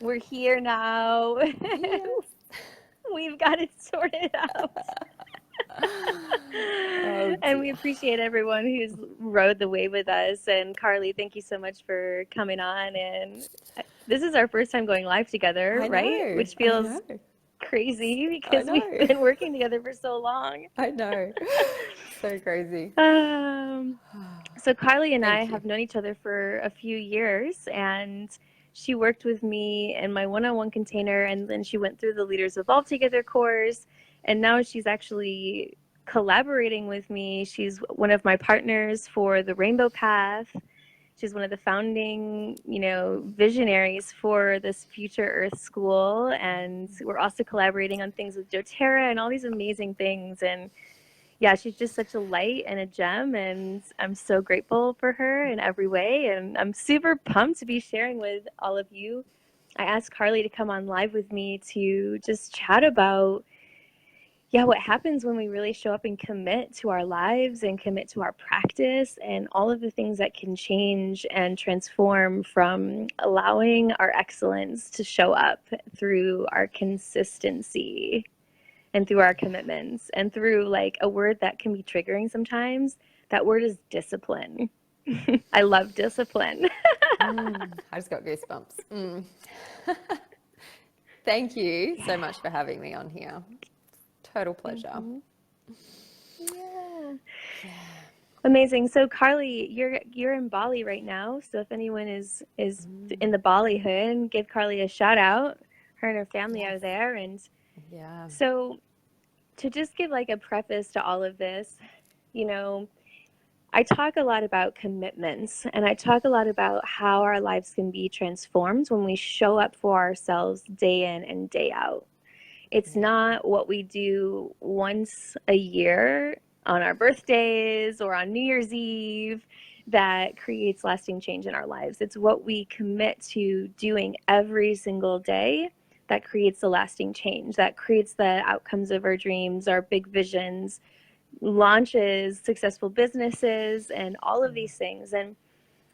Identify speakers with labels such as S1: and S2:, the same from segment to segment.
S1: We're here now.
S2: Yes.
S1: We've got it sorted out.
S2: Oh
S1: And we
S2: dear.
S1: appreciate everyone who's rode the wave with us. And Carlee, thank you so much for coming on. And this is our first time going live together,
S2: I
S1: right?
S2: know.
S1: Which
S2: I
S1: feels
S2: know.
S1: crazy
S2: I
S1: because we've
S2: know.
S1: been working together for so long.
S2: I know. So crazy.
S1: Um, so Carlee and I
S2: Thank you.
S1: have known each other for a few years, and she worked with me in my one-on-one container, and then she went through the Leaders Evolve Together course, and now she's actually collaborating with me. She's one of my partners for the Rainbow Path. She's one of the founding, visionaries for this Future Earth School, and we're also collaborating on things with doTERRA and all these amazing things. And yeah, she's just such a light and a gem, and I'm so grateful for her in every way. And I'm super pumped to be sharing with all of you. I asked Carlee to come on live with me to just chat about, what happens when we really show up and commit to our lives and commit to our practice and all of the things that can change and transform from allowing our excellence to show up through our consistency and through our commitments and through like a word that can be triggering sometimes. That word is discipline. I love discipline.
S2: I just got goosebumps. Thank you
S1: Yeah.
S2: so much for having me on here. Total pleasure.
S1: Mm-hmm. Yeah. Amazing. So Carlee, you're in Bali right now. So if anyone is in the Bali hood, give Carlee a shout out. Her and her family
S2: Yes.
S1: are there. And
S2: Yeah.
S1: so to just give like a preface to all of this, I talk a lot about commitments, and I talk a lot about how our lives can be transformed when we show up for ourselves day in and day out. It's
S2: Yeah.
S1: not what we do once a year on our birthdays or on New Year's Eve that creates lasting change in our lives. It's what we commit to doing every single day that creates the lasting change, that creates the outcomes of our dreams, our big visions, launches, successful businesses, and all of these things. And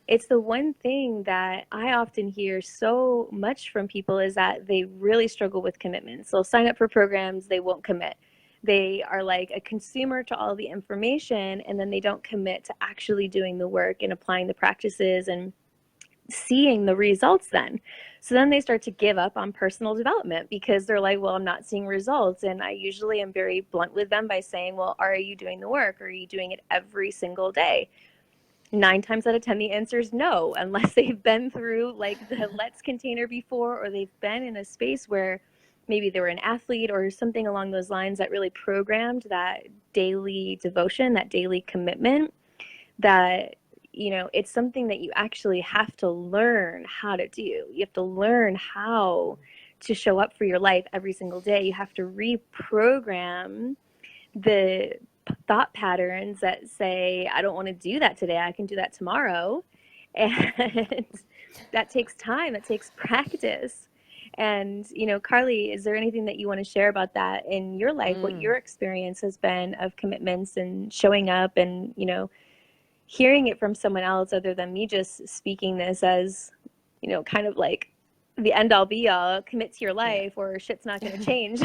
S1: it's the one thing that I often hear so much from people is that they really struggle with commitments. They'll sign up for programs, they won't commit. They are like a consumer to all the information, and then they don't commit to actually doing the work and applying the practices and seeing the results then. So then they start to give up on personal development because they're like, well, I'm not seeing results. And I usually am very blunt with them by saying, well, are you doing the work? Are you doing it every single day? 9 times out of 10, the answer is no, unless they've been through like the Let's container before, or they've been in a space where maybe they were an athlete or something along those lines that really programmed that daily devotion, that daily commitment, that it's something that you actually have to learn how to do. You have to learn how to show up for your life every single day. You have to reprogram the thought patterns that say, I don't want to do that today, I can do that tomorrow. And that takes time, that takes practice. And Carlee, is there anything that you want to share about that in your life, what your experience has been of commitments and showing up, and hearing it from someone else other than me just speaking this as, kind of like the end all be all, commit to your
S2: Yeah.
S1: life or shit's not going to change.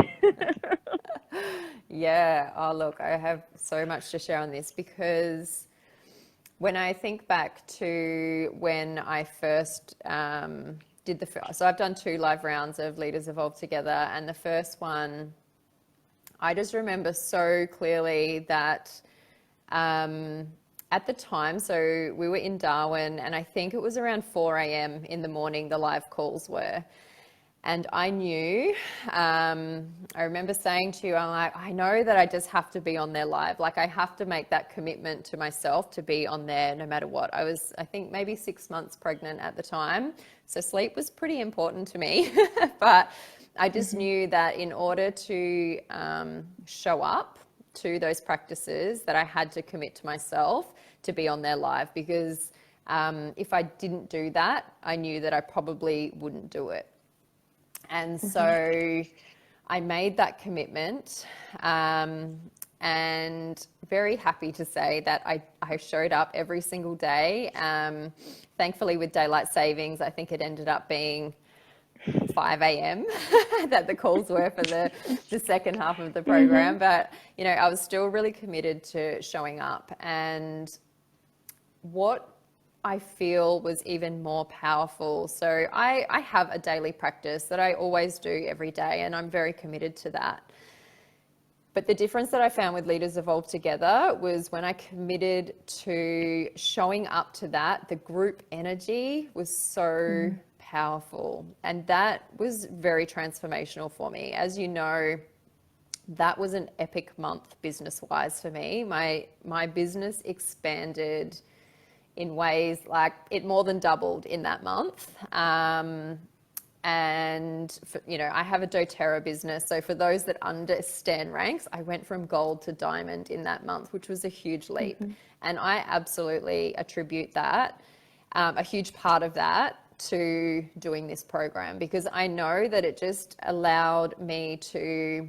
S2: Yeah. Oh, look, I have so much to share on this because when I think back to when I first did so I've done 2 live rounds of Leaders Evolve Together, and the first one, I just remember so clearly that at the time, so we were in Darwin, and I think it was around 4 a.m. in the morning, the live calls were. And I knew, I remember saying to you, I'm like, I know that I just have to be on there live. Like, I have to make that commitment to myself to be on there no matter what. I was, I think, maybe 6 months pregnant at the time. So sleep was pretty important to me. But I just knew that in order to show up to those practices, that I had to commit to myself to be on there live, because if I didn't do that, I knew that I probably wouldn't do it. And so I made that commitment, and very happy to say that I showed up every single day. Thankfully, with daylight savings, I think it ended up being 5 a.m. that the calls were for the second half of the
S1: Mm-hmm.
S2: program. But, you know, I was still really committed to showing up. And what I feel was even more powerful. So I have a daily practice that I always do every day, and I'm very committed to that. But the difference that I found with Leaders Evolve Together was when I committed to showing up to that, the group energy was so powerful. And that was very transformational for me. As you know, that was an epic month business wise for me. My business expanded in ways like it more than doubled in that month. And for, you know, I have a doTERRA business, so for those that understand ranks, I went from gold to diamond in that month, which was a huge leap.
S1: Mm-hmm.
S2: And I absolutely attribute that, a huge part of that, to doing this program, because I know that it just allowed me to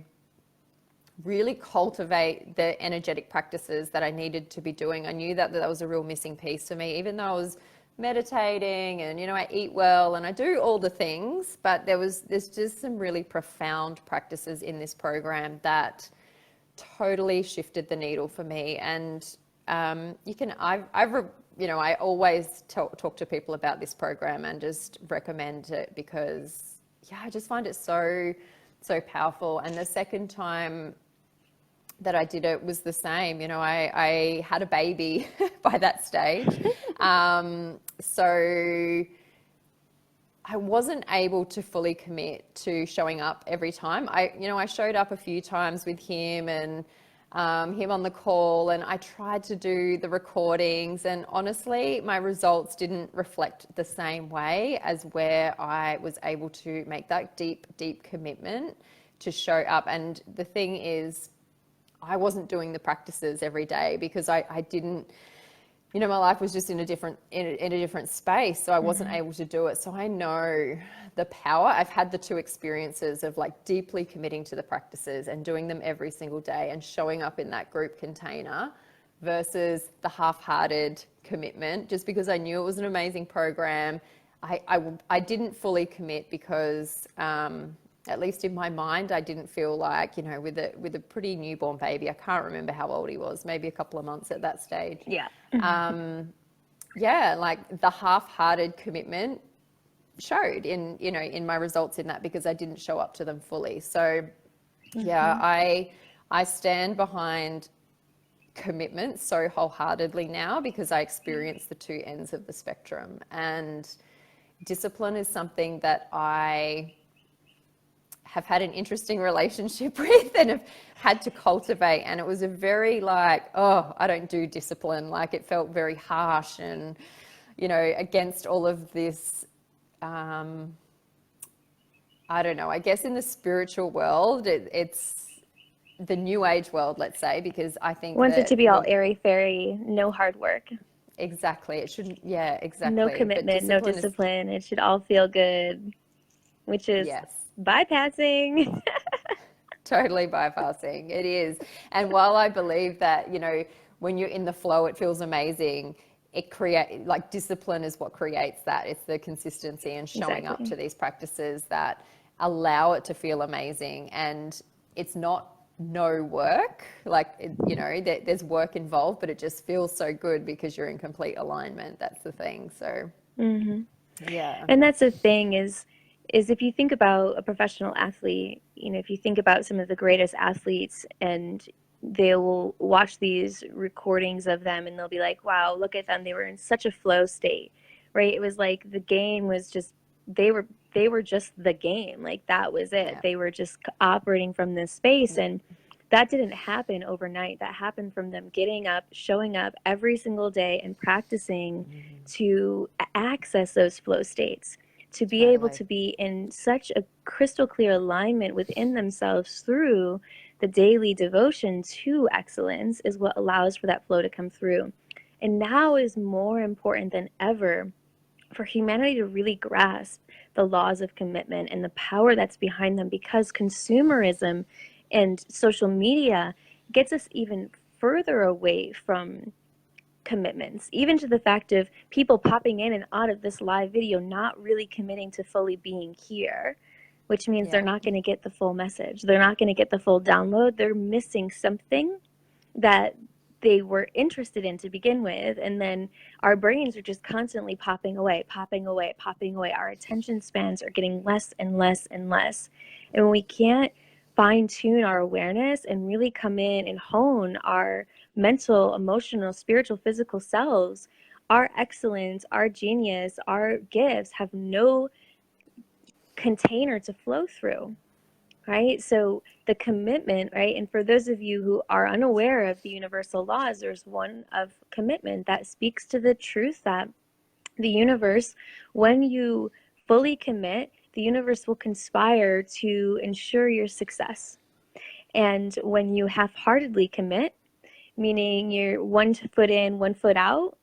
S2: really cultivate the energetic practices that I needed to be doing. I knew that that was a real missing piece for me, even though I was meditating and, you know, I eat well and I do all the things, but there's just some really profound practices in this program that totally shifted the needle for me. And you know, I always talk to people about this program and just recommend it because, yeah, I just find it so powerful. And the second time that I did it was the same. You know, I had a baby by that stage. So I wasn't able to fully commit to showing up every time. I showed up a few times with him and him on the call, and I tried to do the recordings, and honestly, my results didn't reflect the same way as where I was able to make that deep commitment to show up. And the thing is, I wasn't doing the practices every day because I didn't, you know, my life was just in a different space, so I wasn't
S1: Mm-hmm.
S2: able to do it. So I know the power. I've had the two experiences of like deeply committing to the practices and doing them every single day and showing up in that group container versus the half-hearted commitment just because I knew it was an amazing program. I didn't fully commit because at least in my mind, I didn't feel like, you know, with a pretty newborn baby, I can't remember how old he was, maybe a couple of months at that stage.
S1: Yeah.
S2: Yeah, like the half-hearted commitment showed in, you know, in my results in that because I didn't show up to them fully. So yeah,
S1: Mm-hmm.
S2: I stand behind commitment so wholeheartedly now because I experience the two ends of the spectrum. And discipline is something that I have had an interesting relationship with and have had to cultivate. And it was a very like, oh, I don't do discipline. Like it felt very harsh and, you know, against all of this. I don't know, I guess in the spiritual world, it's the new age world, let's say, because I think
S1: Wants it to
S2: that
S1: be all airy fairy, no hard work,
S2: exactly, it shouldn't, yeah,
S1: no
S2: exactly. But
S1: commitment, no
S2: discipline is,
S1: discipline. It should all feel good, which is
S2: yes,
S1: bypassing.
S2: totally bypassing. It is. And while I believe that, you know, when you're in the flow, it feels amazing. It create like discipline is what creates that. It's the consistency and showing up
S1: Exactly.
S2: to these practices that allow it to feel amazing. And it's not no work. Like, you know, there's work involved, but it just feels so good because you're in complete alignment. That's the thing. So,
S1: Hmm.
S2: yeah.
S1: And that's the thing is if you think about a professional athlete, you know, if you think about some of the greatest athletes and they will watch these recordings of them and they'll be like, wow, look at them. They were in such a flow state, right? It was like the game was just they were they were just the game. Like that was it.
S2: Yeah.
S1: They were just operating from this space,
S2: Yeah.
S1: and that didn't happen overnight. That happened from them getting up, showing up every single day and practicing to access those flow states, to be able
S2: Totally.
S1: to be in such a crystal clear alignment within themselves through the daily devotion to excellence is what allows for that flow to come through. And now is more important than ever for humanity to really grasp the laws of commitment and the power that's behind them, because consumerism and social media gets us even further away from commitments, even to the fact of people popping in and out of this live video, not really committing to fully being here, which means they're
S2: Yeah.
S1: not going to get the full message. They're not going to get the full download. They're missing something that they were interested in to begin with. And then our brains are just constantly popping away, popping away, popping away. Our attention spans are getting less and less and less. And when we can't fine tune our awareness and really come in and hone our mental, emotional, spiritual, physical selves, our excellence, our genius, our gifts have no container to flow through, right? So the commitment, right? And for those of you who are unaware of the universal laws, there's one of commitment that speaks to the truth that the universe, when you fully commit, the universe will conspire to ensure your success. And when you half-heartedly commit, meaning you're 1 foot in, 1 foot out,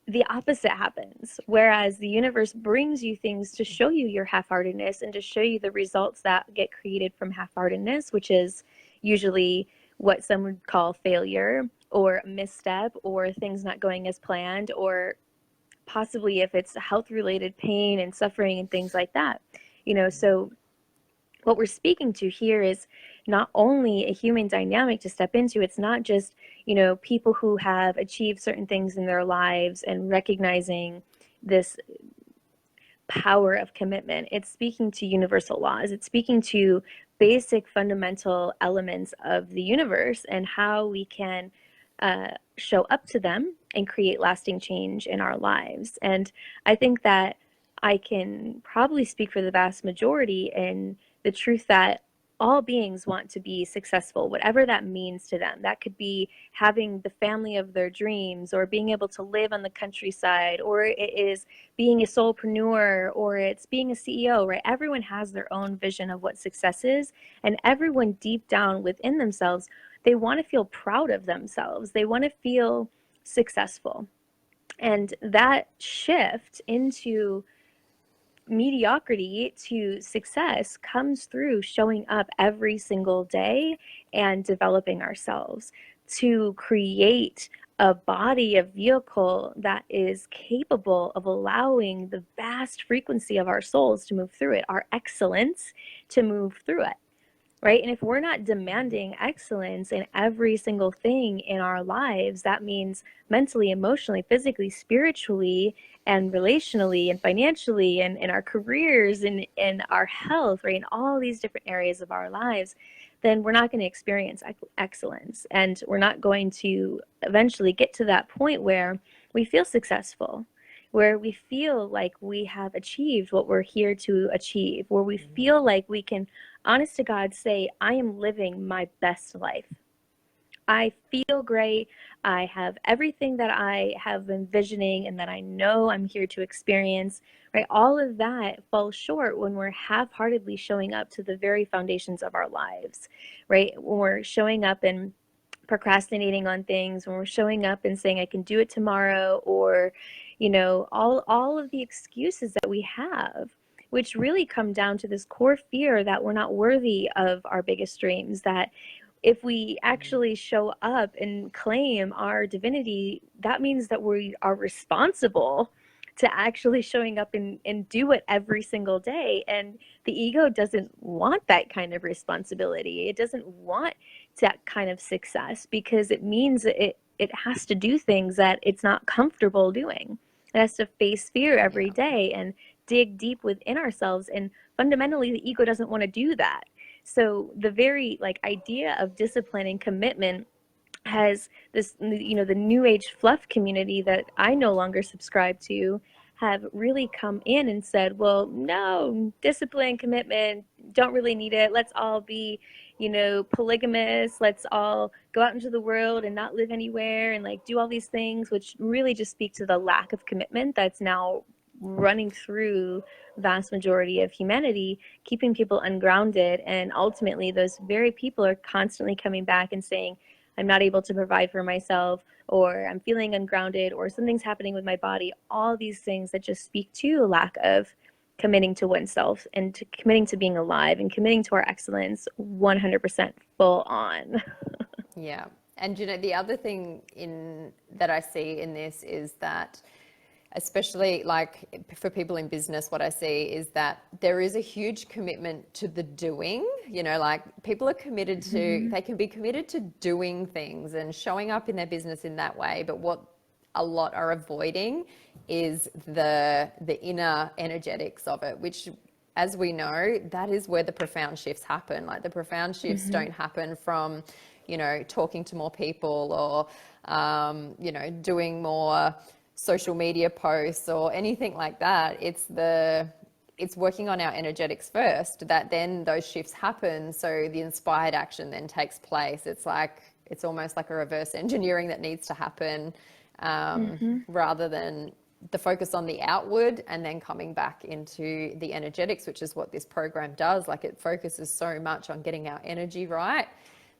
S1: the opposite happens. Whereas the universe brings you things to show you your half-heartedness and to show you the results that get created from half-heartedness, which is usually what some would call failure or a misstep or things not going as planned, or possibly if it's health-related pain and suffering and things like that. So what we're speaking to here is not only a human dynamic to step into. It's not just, people who have achieved certain things in their lives and recognizing this power of commitment. It's speaking to universal laws. It's speaking to basic fundamental elements of the universe and how we can show up to them and create lasting change in our lives. And I think that I can probably speak for the vast majority in the truth that all beings want to be successful, whatever that means to them. That could be having the family of their dreams, or being able to live on the countryside, or it is being a solopreneur, or it's being a CEO, right? Everyone has their own vision of what success is, and everyone deep down within themselves, they want to feel proud of themselves. They want to feel successful. And that shift into mediocrity to success comes through showing up every single day and developing ourselves to create a body, a vehicle that is capable of allowing the vast frequency of our souls to move through it, our excellence to move through it. Right? And if we're not demanding excellence in every single thing in our lives, that means mentally, emotionally, physically, spiritually, and relationally, and financially, and in our careers, and in our health, right? In all these different areas of our lives, then we're not going to experience excellence. And we're not going to eventually get to that point where we feel successful, where we feel like we have achieved what we're here to achieve, where we feel like we can, honest to God, say, I am living my best life. I feel great. I have everything that I have been visioning and that I know I'm here to experience, right? All of that falls short when we're half-heartedly showing up to the very foundations of our lives, right? When we're showing up and procrastinating on things, when we're showing up and saying I can do it tomorrow, or all of the excuses that we have, which really come down to this core fear that we're not worthy of our biggest dreams, that if we actually show up and claim our divinity, that means that we are responsible to actually showing up and do it every single day. And the ego doesn't want that kind of responsibility. It doesn't want that kind of success, because it means it has to do things that it's not comfortable doing. It has to face fear every
S2: Yeah.
S1: day and dig deep within ourselves. And fundamentally, the ego doesn't want to do that. So the very idea of discipline and commitment has this, the new age fluff community that I no longer subscribe to, have really come in and said, well, no, discipline, commitment, don't really need it. Let's all be, polygamous. Let's all go out into the world and not live anywhere and do all these things, which really just speak to the lack of commitment that's now running through vast majority of humanity, keeping people ungrounded. And ultimately, those very people are constantly coming back and saying, I'm not able to provide for myself, or I'm feeling ungrounded, or something's happening with my body. All these things that just speak to a lack of committing to oneself and to committing to being alive and committing to our excellence 100% full on.
S2: Yeah. And you know, the other thing in that I see in this is that, especially like for people in business, what I see is that there is a huge commitment to the doing. You know, like people are committed to,
S1: Mm-hmm.
S2: they can be committed to doing things and showing up in their business in that way. But what a lot are avoiding is the inner energetics of it, which, as we know, that is where the profound shifts happen. Like the profound shifts
S1: Mm-hmm.
S2: don't happen from, you know, talking to more people or, you know, doing more social media posts or anything like that. It's working on our energetics first that then those shifts happen. So the inspired action then takes place. It's almost like a reverse engineering that needs to happen,
S1: Mm-hmm.
S2: rather than the focus on the outward and then coming back into the energetics, which is what this program does. Like it focuses so much on getting our energy right.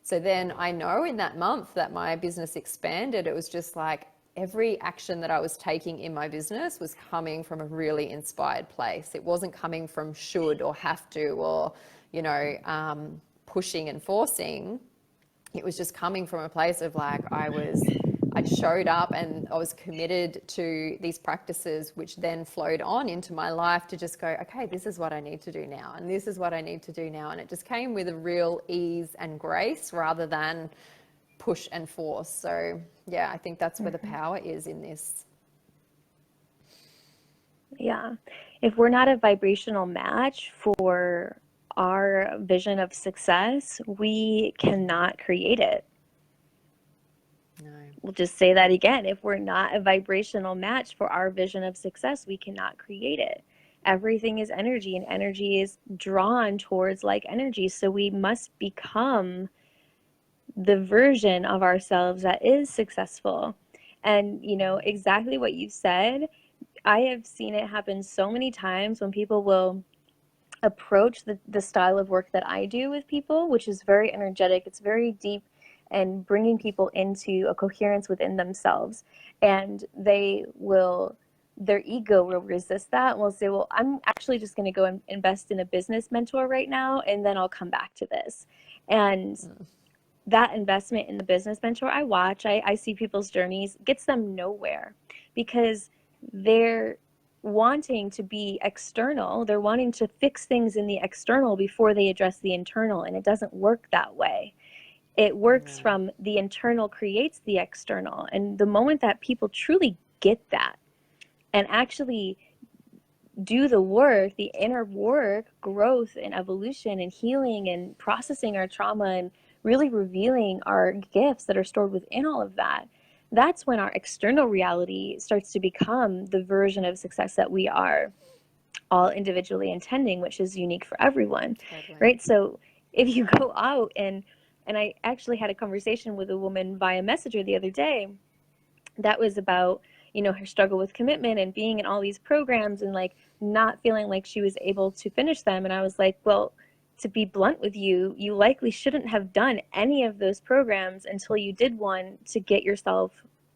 S2: So then I know in that month that my business expanded, it was just like every action that I was taking in my business was coming from a really inspired place. It wasn't coming from should or have to or, you know, pushing and forcing. It was just coming from a place of like I showed up and I was committed to these practices, which then flowed on into my life to just go, okay, this is what I need to do now, and this is what I need to do now. And it just came with a real ease and grace rather than push and force. So yeah, I think that's where the
S1: Mm-hmm.
S2: power is in this.
S1: Yeah. If we're not a vibrational match for our vision of success, we cannot create it.
S2: No.
S1: We'll just say that again. If we're not a vibrational match for our vision of success, we cannot create it. Everything is energy, and energy is drawn towards like energy. So we must become the version of ourselves that is successful. And, you know, exactly what you said, I have seen it happen so many times when people will approach the style of work that I do with people, which is very energetic, it's very deep, and bringing people into a coherence within themselves. And their ego will resist that and will say, well, I'm actually just going to go and invest in a business mentor right now, and then I'll come back to this. And that investment in the business mentor, I see people's journeys, gets them nowhere because they're wanting to be external. They're wanting to fix things in the external before they address the internal, and it doesn't work that way. It works
S2: No.
S1: from the internal creates the external. And the moment that people truly get that and actually do the work, the inner work, growth and evolution and healing and processing our trauma and really revealing our gifts that are stored within all of that, that's when our external reality starts to become the version of success that we are all individually intending, which is unique for everyone,
S2: Totally.
S1: right? So if you go out and I actually had a conversation with a woman via Messenger the other day that was about, you know, her struggle with commitment and being in all these programs and like not feeling like she was able to finish them. And I was like, well, to be blunt with you, you likely shouldn't have done any of those programs until you did one to get yourself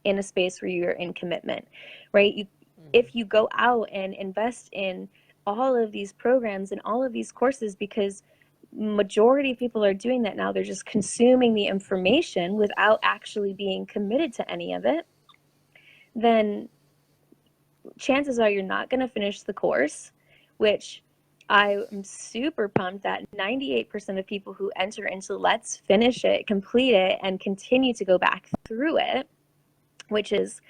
S1: in a space where you're in commitment, right? If you go out and invest in all of these programs and all of these courses, because majority of people are doing that now, they're just consuming the information without actually being committed to any of it, then chances are you're not going to finish the course, which I am super pumped that 98% of people who enter into Let's Finish It, complete it, and continue to go back through it, which is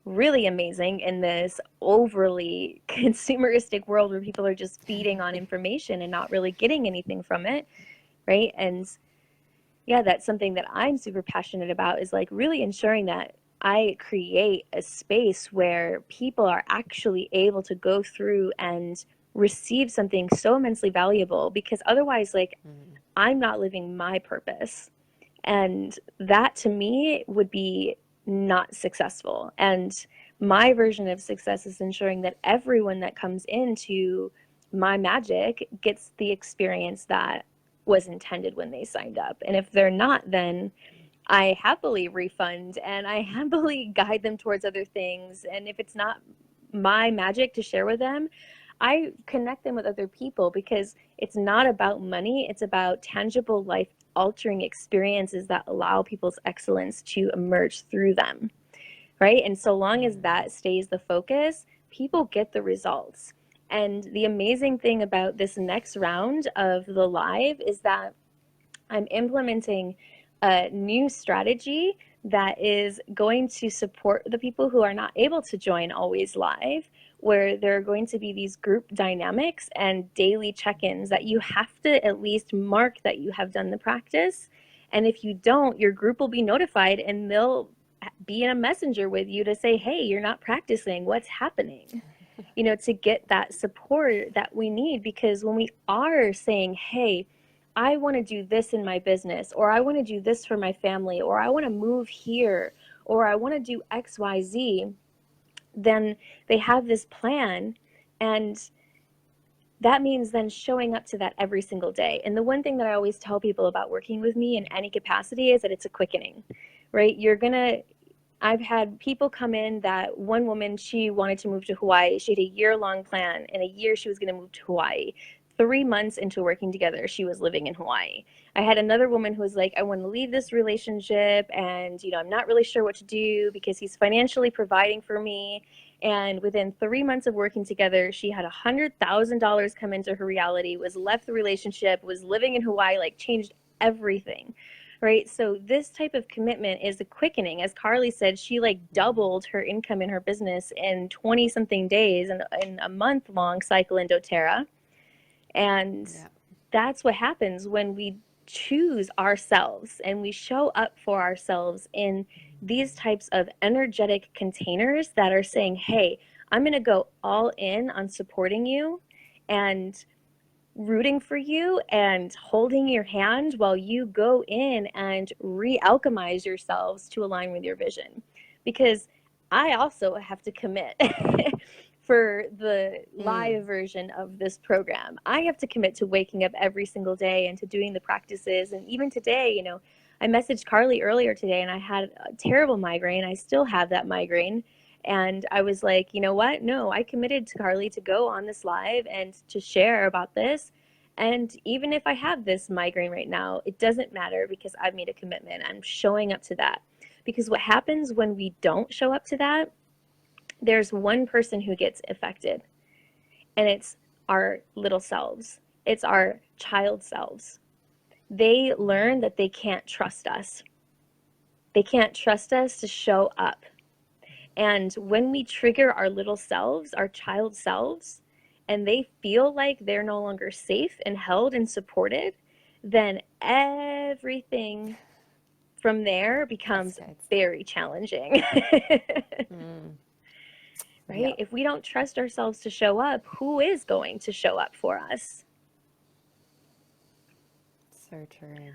S1: really amazing in this overly consumeristic world where people are just feeding on information and not really getting anything from it, right? And yeah, that's something that I'm super passionate about, is like really ensuring that I create a space where people are actually able to go through and receive something so immensely valuable, because otherwise, like, I'm not living my purpose. And that to me would be not successful. And my version of success is ensuring that everyone that comes into my magic gets the experience that was intended when they signed up. And if they're not, then I happily refund and I happily guide them towards other things. And if it's not my magic to share with them, I connect them with other people, because it's not about money, it's about tangible life altering experiences that allow people's excellence to emerge through them, right? And so long as that stays the focus, people get the results. And the amazing thing about this next round of the live is that I'm implementing a new strategy that is going to support the people who are not able to join always live, where there are going to be these group dynamics and daily check-ins that you have to at least mark that you have done the practice. And if you don't, your group will be notified and they'll be in a messenger with you to say, hey, you're not practicing, what's happening? To get that support that we need. Because when we are saying, hey, I want to do this in my business, or I want to do this for my family, or I want to move here, or I want to do XYZ, then they have this plan. And that means then showing up to that every single day. And the one thing that I always tell people about working with me in any capacity is that it's a quickening, right? I've had people come in that one woman, she wanted to move to Hawaii. She had a year-long plan. In a year, she was going to move to Hawaii. 3 months into working together, she was living in Hawaii. I had another woman who was like, I want to leave this relationship and, I'm not really sure what to do because he's financially providing for me. And within 3 months of working together, she had $100,000 come into her reality, was left the relationship, was living in Hawaii, like changed everything. Right. So this type of commitment is a quickening. As Carlee said, she like doubled her income in her business in 20 something days and in a month long cycle in doTERRA. And
S2: Yeah.
S1: that's what happens when we choose ourselves and we show up for ourselves in these types of energetic containers that are saying, hey, I'm going to go all in on supporting you and rooting for you and holding your hand while you go in and re-alchemize yourselves to align with your vision. Because I also have to commit for the live version of this program. I have to commit to waking up every single day and to doing the practices. And even today, I messaged Carlee earlier today and I had a terrible migraine. I still have that migraine. And I was like, you know what? No, I committed to Carlee to go on this live and to share about this. And even if I have this migraine right now, it doesn't matter because I've made a commitment. I'm showing up to that. Because what happens when we don't show up to that, there's one person who gets affected, and it's our little selves. It's our child selves. They learn that they can't trust us. They can't trust us to show up. And when we trigger our little selves, our child selves, and they feel like they're no longer safe and held and supported, then everything from there becomes
S2: Cascades.
S1: very challenging. Right?
S2: Yep.
S1: If we don't trust ourselves to show up, who is going to show up for us?
S2: So true.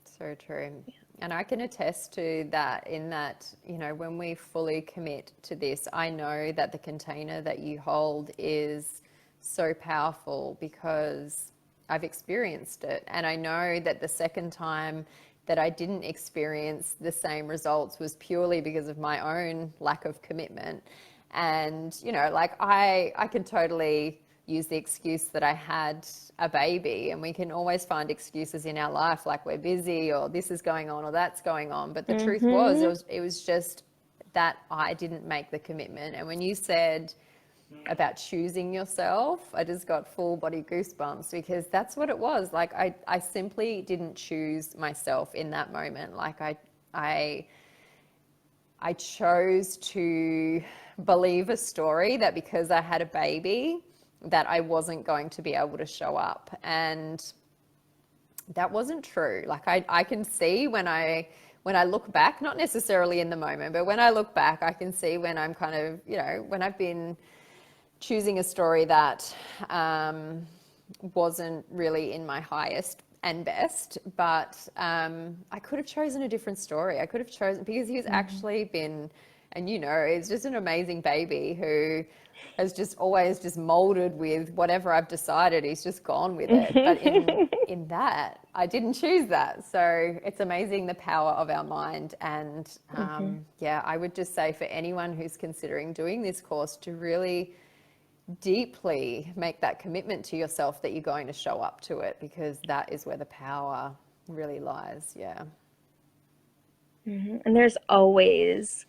S2: So true. And I can attest to that in that, when we fully commit to this, I know that the container that you hold is so powerful because I've experienced it. And I know that the second time that I didn't experience the same results was purely because of my own lack of commitment. And, I can totally use the excuse that I had a baby, and we can always find excuses in our life, like we're busy or this is going on or that's going on. But the truth was, it was just that I didn't make the commitment. And when you said about choosing yourself, I just got full body goosebumps because that's what it was. Like I simply didn't choose myself in that moment. Like I chose to believe a story that because I had a baby that I wasn't going to be able to show up. And that wasn't true. Like I can see when I look back, not necessarily in the moment, but when I look back, I can see when I'm kind of, when I've been choosing a story that wasn't really in my highest and best, but I could have chosen a different story. I could have chosen, because he's actually been, and he's just an amazing baby who has just always just molded with whatever I've decided. He's just gone with it. But in that, I didn't choose that. So it's amazing the power of our mind. And yeah, I would just say for anyone who's considering doing this course to really deeply make that commitment to yourself that you're going to show up to it, because that is where the power really lies. Yeah.
S1: And there's always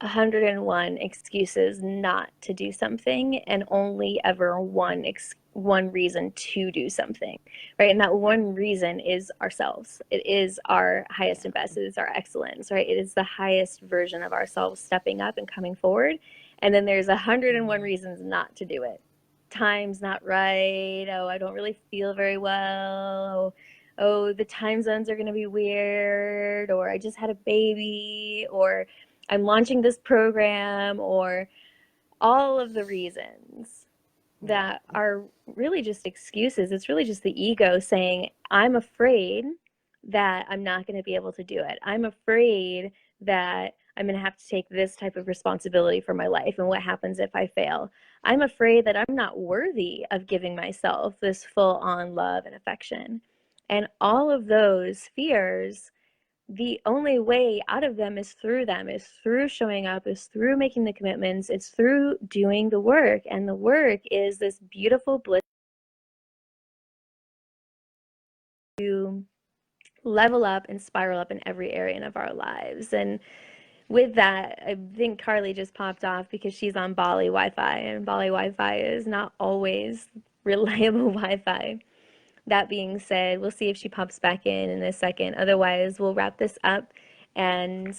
S1: 101 excuses not to do something, and only ever one reason to do something, right? And that one reason is ourselves. It is our highest and
S2: Yeah.
S1: best. It is our excellence, right? It is the highest version of ourselves stepping up and coming forward. And then there's 101 reasons not to do it. Time's not right. Oh, I don't really feel very well. Oh, the time zones are going to be weird, or I just had a baby, or I'm launching this program, or all of the reasons
S2: Yeah.
S1: that are really just excuses. It's really just the ego saying, I'm afraid that I'm not going to be able to do it. I'm afraid that I'm going to have to take this type of responsibility for my life. And what happens if I fail? I'm afraid that I'm not worthy of giving myself this full on love and affection. And all of those fears, the only way out of them is through them, is through showing up, is through making the commitments, it's through doing the work. And the work is this beautiful bliss to level up and spiral up in every area of our lives. And with that, I think Carlee just popped off because she's on Bali Wi-Fi, and Bali Wi-Fi is not always reliable Wi-Fi. That being said, we'll see if she pops back in a second. Otherwise, we'll wrap this up and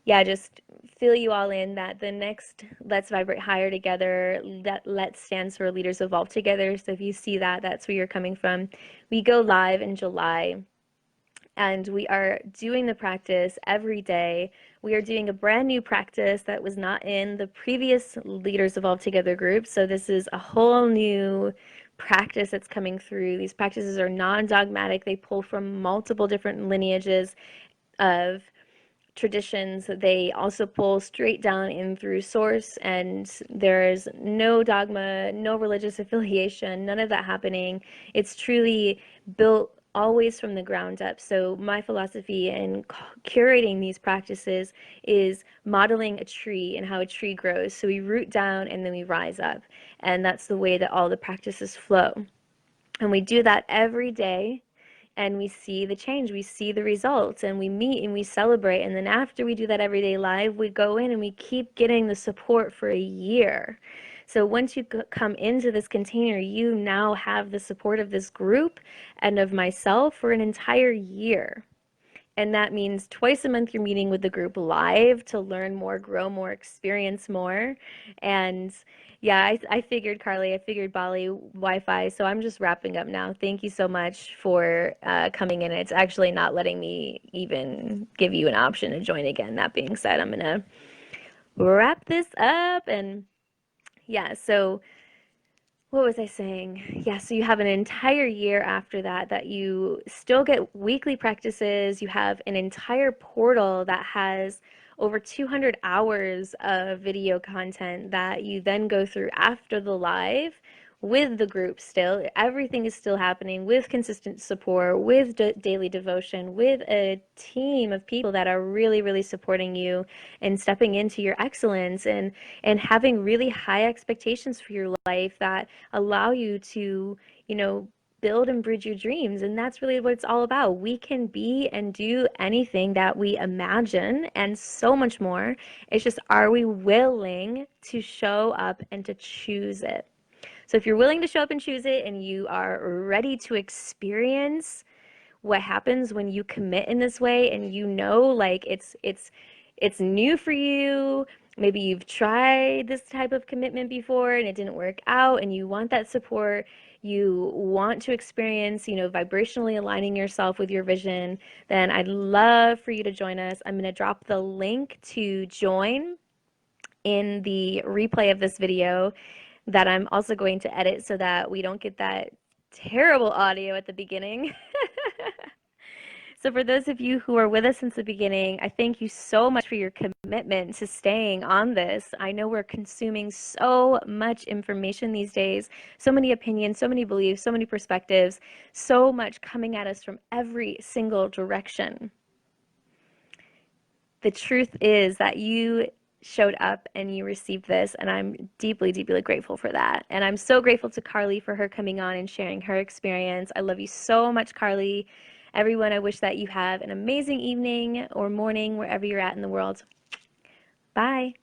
S1: yeah, just fill you all in that the next Let's Vibrate Higher Together, that Let's stands for Leaders Evolve Together. So if you see that, that's where you're coming from. We go live in July, and we are doing the practice every day. We are doing a brand new practice that was not in the previous Leaders Evolve Together group. So this is a whole new practice that's coming through. These practices are non-dogmatic. They pull from multiple different lineages of traditions. They also pull straight down in through source, and there's no dogma, no religious affiliation, none of that happening. It's truly built always from the ground up. So my philosophy in curating these practices is modeling a tree and how a tree grows. So we root down and then we rise up. And that's the way that all the practices flow. And we do that every day, and we see the change, we see the results, and we meet and we celebrate. And then after we do that everyday live, we go in and we keep getting the support for a year. So once you come into this container, you now have the support of this group and of myself for an entire year. And that means twice a month you're meeting with the group live to learn more, grow more, experience more. And yeah, I figured, Carlee, I figured Bali Wi-Fi. So I'm just wrapping up now. Thank you so much for coming in. It's actually not letting me even give you an option to join again. That being said, I'm going to wrap this up. And yeah, so what was I saying? Yeah, so you have an entire year after that that you still get weekly practices. You have an entire portal that has over 200 hours of video content that you then go through after the live with the group still. Everything is still happening with consistent support, with daily devotion, with a team of people that are really, really supporting you and stepping into your excellence, and having really high expectations for your life that allow you to, you know, build and bridge your dreams. And that's really what it's all about. We can be and do anything that we imagine and so much more. It's just, are we willing to show up and to choose it? So if you're willing to show up and choose it, and you are ready to experience what happens when you commit in this way, and you know, like it's new for you, maybe you've tried this type of commitment before and it didn't work out, and you want that support, you want to experience, you know, vibrationally aligning yourself with your vision, then I'd love for you to join us. I'm going to drop the link to join in the replay of this video, that I'm also going to edit so that we don't get that terrible audio at the beginning. So for those of you who are with us since the beginning, I thank you so much for your commitment to staying on this. I know we're consuming so much information these days, so many opinions, so many beliefs, so many perspectives, so much coming at us from every single direction. The truth is that you showed up and you received this, and I'm deeply, deeply grateful for that. And I'm so grateful to Carlee for her coming on and sharing her experience. I love you so much, Carlee. Everyone, I wish that you have an amazing evening or morning wherever you're at in the world. Bye.